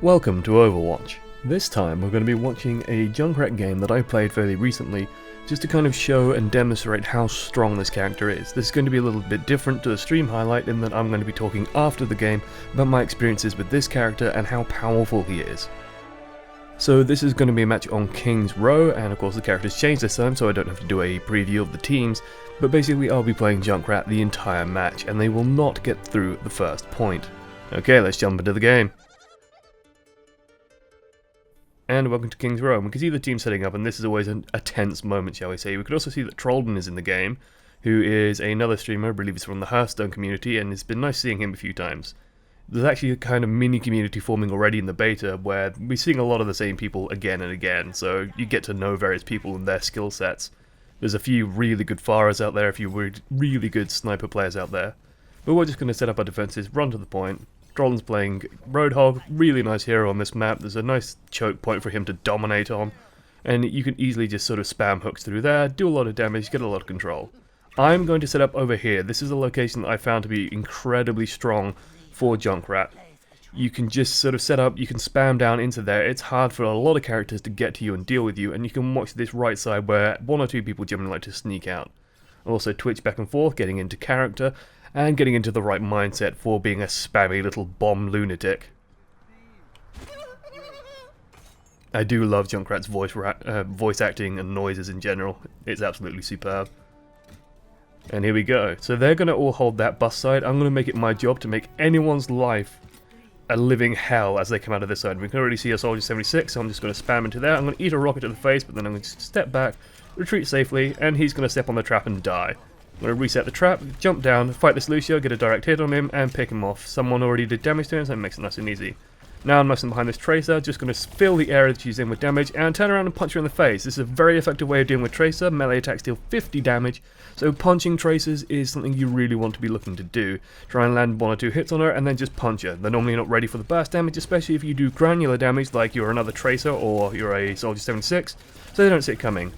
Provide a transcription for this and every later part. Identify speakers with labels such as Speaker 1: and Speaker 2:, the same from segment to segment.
Speaker 1: Welcome to Overwatch. This time we're going to be watching a Junkrat game that I played fairly recently, just to kind of show and demonstrate how strong this character is. This is going to be a little bit different to the stream highlight in that I'm going to be talking after the game about my experiences with this character and how powerful he is. So this is going to be a match on King's Row, and of course the character's changed this time so I don't have to do a preview of the teams, but basically I'll be playing Junkrat the entire match and they will not get through the first point. Okay, let's jump into the game. And welcome to King's Row. We can see the team setting up, and this is always a tense moment, shall we say. We could also see that Trollden is in the game, who is another streamer, I believe he's from the Hearthstone community, and it's been nice seeing him a few times. There's actually a kind of mini community forming already in the beta, where we're seeing a lot of the same people again and again, so you get to know various people and their skill sets. There's a few really good Pharahs out there, a few really good sniper players out there. But we're just going to set up our defenses, run to the point. Trollden's playing Roadhog, really nice hero on this map. There's a nice choke point for him to dominate on, and you can easily just sort of spam hooks through there, do a lot of damage, get a lot of control. I'm going to set up over here. This is a location that I found to be incredibly strong for Junkrat. You can just sort of set up, you can spam down into there. It's hard for a lot of characters to get to you and deal with you, and you can watch this right side where one or two people generally like to sneak out. Also twitch back and forth, getting into character, and getting into the right mindset for being a spammy little bomb lunatic. I do love Junkrat's voice acting and noises in general. It's absolutely superb. And here we go. So they're going to all hold that bus side. I'm going to make it my job to make anyone's life a living hell as they come out of this side. We can already see a Soldier 76, so I'm just going to spam into there. I'm going to eat a rocket to the face, but then I'm going to step back, retreat safely, and he's going to step on the trap and die. I'm going to reset the trap, jump down, fight this Lucio, get a direct hit on him, and pick him off. Someone already did damage to him, so it makes it nice and easy. Now I'm messing behind this Tracer, just going to fill the area that she's in with damage, and turn around and punch her in the face. This is a very effective way of dealing with Tracer. Melee attacks deal 50 damage, so punching Tracers is something you really want to be looking to do. Try and land one or two hits on her, and then just punch her. They're normally not ready for the burst damage, especially if you do granular damage, like you're another Tracer or you're a Soldier 76, so they don't see it coming.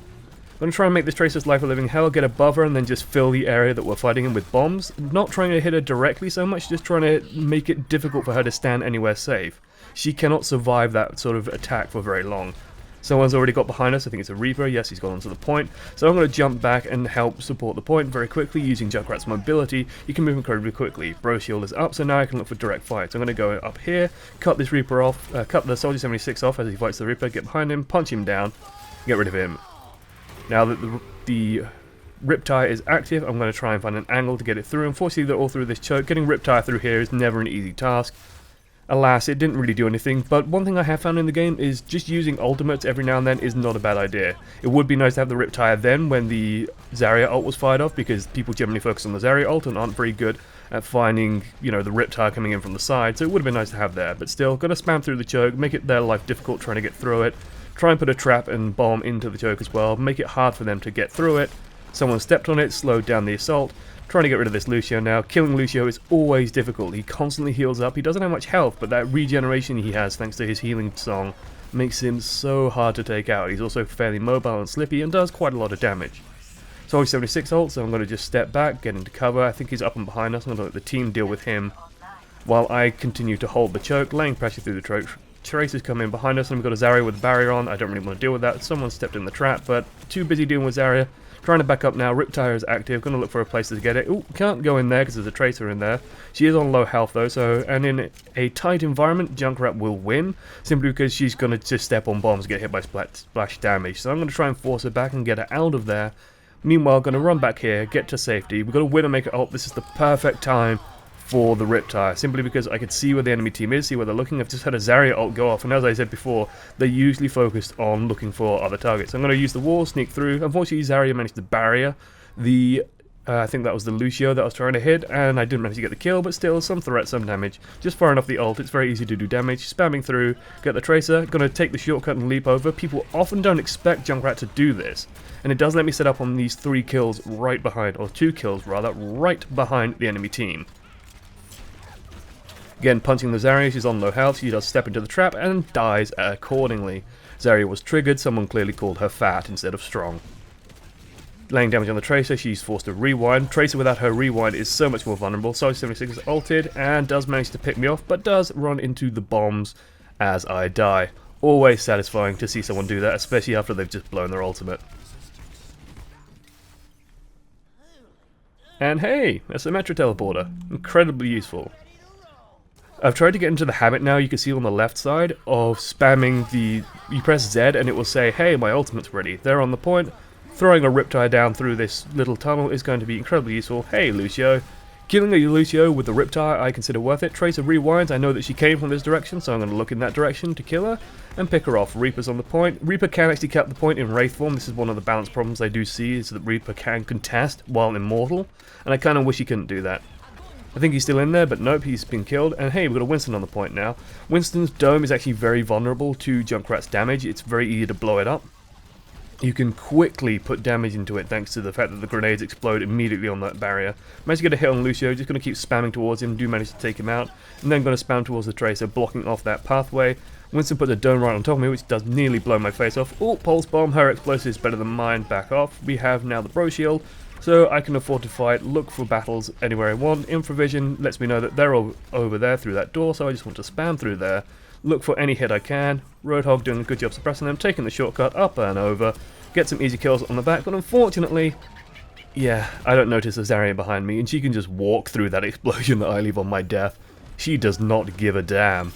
Speaker 1: I'm going to try and make this Tracer's life a living hell, get above her, and then just fill the area that we're fighting in with bombs. Not trying to hit her directly so much, just trying to make it difficult for her to stand anywhere safe. She cannot survive that sort of attack for very long. Someone's already got behind us, I think it's a Reaper, yes, he's gone onto the point. So I'm going to jump back and help support the point very quickly using Junkrat's mobility. You can move incredibly quickly. Bro shield is up, so now I can look for direct fights. I'm going to go up here, cut this Reaper off, cut the Soldier 76 off as he fights the Reaper, get behind him, punch him down, get rid of him. Now that the Riptide is active, I'm going to try and find an angle to get it through. Unfortunately, they're all through this choke. Getting Riptide through here is never an easy task. Alas, it didn't really do anything, but one thing I have found in the game is just using ultimates every now and then is not a bad idea. It would be nice to have the Riptide then when the Zarya ult was fired off, because people generally focus on the Zarya ult and aren't very good at finding, you know, the Riptide coming in from the side, so it would have been nice to have there. But still, gotta spam through the choke, make it their life difficult trying to get through it. Try and put a trap and bomb into the choke as well, make it hard for them to get through it. Someone stepped on it, slowed down the assault. Trying to get rid of this Lucio now. Killing Lucio is always difficult. He constantly heals up. He doesn't have much health, but that regeneration he has thanks to his healing song makes him so hard to take out. He's also fairly mobile and slippy and does quite a lot of damage. Soldier 76 ult, so I'm going to just step back, get into cover. I think he's up and behind us. I'm going to let the team deal with him while I continue to hold the choke, laying pressure through the choke. Tracer's come in behind us, and we've got a Zarya with a barrier on. I don't really want to deal with that. Someone stepped in the trap, but too busy dealing with Zarya. Trying to back up now. Riptide is active. Going to look for a place to get it. Ooh, can't go in there because there's a Tracer in there. She is on low health though, so, and in a tight environment, Junkrat will win, simply because she's going to just step on bombs and get hit by splash damage. So I'm going to try and force her back and get her out of there. Meanwhile, going to run back here, get to safety. We've got to win and make it ult. This is the perfect time for the Riptide, simply because I could see where the enemy team is, see where they're looking. I've just had a Zarya ult go off, and as I said before, they're usually focused on looking for other targets. I'm going to use the wall, sneak through. Unfortunately, Zarya managed to barrier the, I think that was the Lucio that I was trying to hit, and I didn't manage to get the kill, but still, some threat, some damage. Just firing off the ult, it's very easy to do damage. Spamming through, get the Tracer, going to take the shortcut and leap over. People often don't expect Junkrat to do this, and it does let me set up on these 3 kills right behind, or 2 kills rather, right behind the enemy team. Again, punching the Zarya, she's on low health, she does step into the trap and dies accordingly. Zarya was triggered, someone clearly called her fat instead of strong. Laying damage on the Tracer, she's forced to rewind. Tracer without her rewind is so much more vulnerable. Soldier 76 is ulted and does manage to pick me off, but does run into the bombs as I die. Always satisfying to see someone do that, especially after they've just blown their ultimate. And hey, a Symmetra teleporter. Incredibly useful. I've tried to get into the habit now, you can see on the left side, of spamming you press Z and it will say, hey, my ultimate's ready. They're on the point. Throwing a Riptide down through this little tunnel is going to be incredibly useful. Hey, Lucio. Killing a Lucio with the Riptide I consider worth it. Tracer rewinds, I know that she came from this direction, so I'm going to look in that direction to kill her and pick her off. Reaper's on the point. Reaper can actually cap the point in Wraith form. This is one of the balance problems I do see, is that Reaper can contest while immortal, and I kind of wish he couldn't do that. I think he's still in there, but nope, he's been killed. And hey, we've got a Winston on the point now. Winston's dome is actually very vulnerable to Junkrat's damage. It's very easy to blow it up. You can quickly put damage into it thanks to the fact that the grenades explode immediately on that barrier. Managed to get a hit on Lucio, just going to keep spamming towards him, do manage to take him out, and then going to spam towards the Tracer, blocking off that pathway. Winston put the dome right on top of me, which does nearly blow my face off. Oh, Pulse Bomb, her explosive is better than mine, back off. We have now the Bro Shield, so I can afford to fight, look for battles anywhere I want. Infravision lets me know that they're all over there through that door, so I just want to spam through there. Look for any hit I can. Roadhog doing a good job suppressing them, taking the shortcut up and over. Get some easy kills on the back, but unfortunately, yeah, I don't notice a Zarya behind me, and she can just walk through that explosion that I leave on my death. She does not give a damn.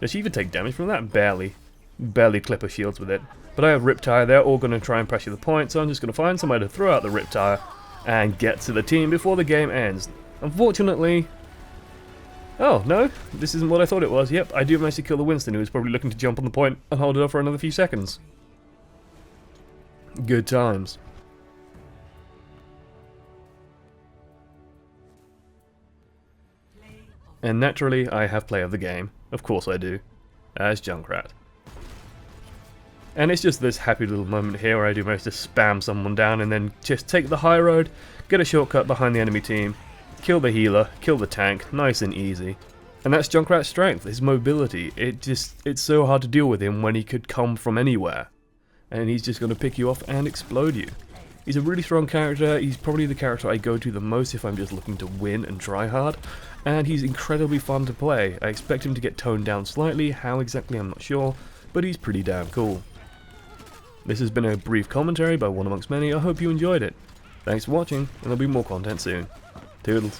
Speaker 1: Does she even take damage from that? Barely. Barely clip her shields with it. But I have Riptire, they're all going to try and pressure the point, so I'm just going to find somebody to throw out the Riptire and get to the team before the game ends. Unfortunately... Oh, no, this isn't what I thought it was. Yep, I do manage to kill the Winston, who was probably looking to jump on the point and hold it off for another few seconds. Good times. And naturally, I have play of the game. Of course I do. As Junkrat. And it's just this happy little moment here where I do manage to spam someone down and then just take the high road, get a shortcut behind the enemy team, kill the healer, kill the tank, nice and easy. And that's Junkrat's strength, his mobility. It's so hard to deal with him when he could come from anywhere. And he's just going to pick you off and explode you. He's a really strong character. He's probably the character I go to the most if I'm just looking to win and try hard. And he's incredibly fun to play. I expect him to get toned down slightly. How exactly, I'm not sure. But he's pretty damn cool. This has been a brief commentary by one amongst many. I hope you enjoyed it. Thanks for watching, and there'll be more content soon. Toodles.